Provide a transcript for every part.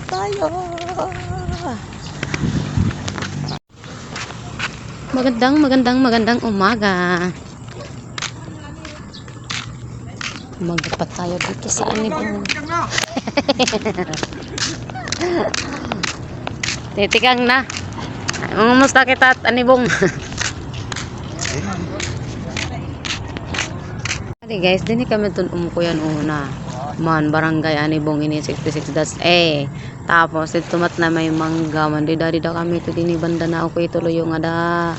tayo. Magandang umaga. Umaga pa tayo dito sa Anibong. Titikang na. Kumusta kita at Anibong? Hey guys, dini kami dun umukuyan una. Man, barangay Anibong ini 66 das tapos ito mat na may mangga man di da kami to dini banda na ako ituloy yung ada.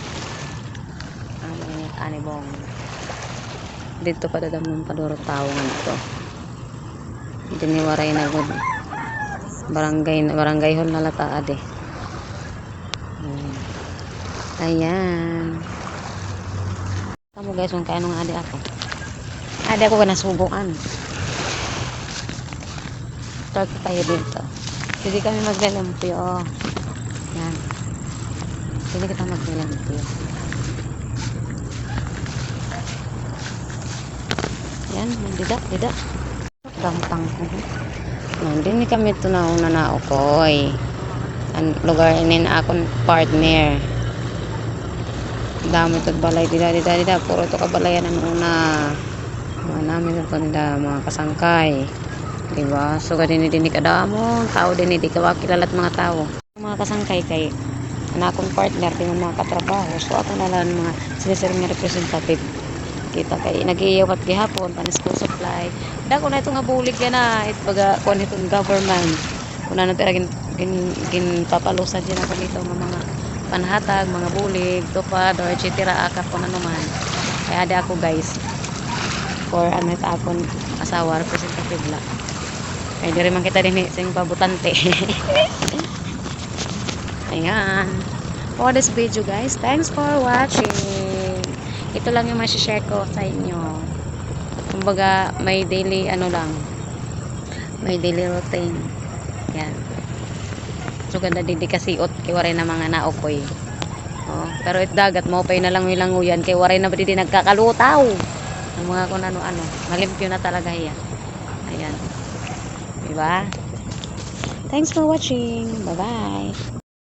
Anibong. Dito pa dadamon paduro tawon ito. Dini waray na gud. Barangay hall na lata ade. Ayan. Kamu guys, kung kaano nga ade ako. Ade ako kanasubukan. Start tayo dito. Hindi kami maglalampyo. Yan. Hindi kita maglalampyo. Yan, dida. Gampang ko. Hindi kami ito na una na okoy. Ang lugar ini na akong partner. Dami ito balay. Dida. Puro ito kabalayan ang una. Mga namin ito nila mga kasangkay. Diba? So din kadamo tao din di kawakilalat mga tao. Mga kasangkay kay anakong partner din mga katrabaho. So ako na lang mga sinisir nga representative. Kita kay nag-iiwat gihapon panis school supply. Dako na ito nga bulig yan na itbaga kon itong government. Kuna na tira gin papalusan din ako dito nga mga panhatag, mga bulig, tupad or etc. akap ko na naman. Kaya ada ako guys. For ano ito akong asawa representative la. Ay diri man kita din sing pabutante. Ayan. For this video guys, thanks for watching. Ito lang yung ma-share ko sa inyo. Kumbaga may daily may daily routine. Yan. So ganda din kasi kay waray na mga naokoy. Oh, pero dagat mo pay na lang languyan kay waray na di nagkakalutaw. Ang mga kung ano-ano, malimpyo na talaga yan. Ayan. Diba? Thanks for watching. Bye-bye.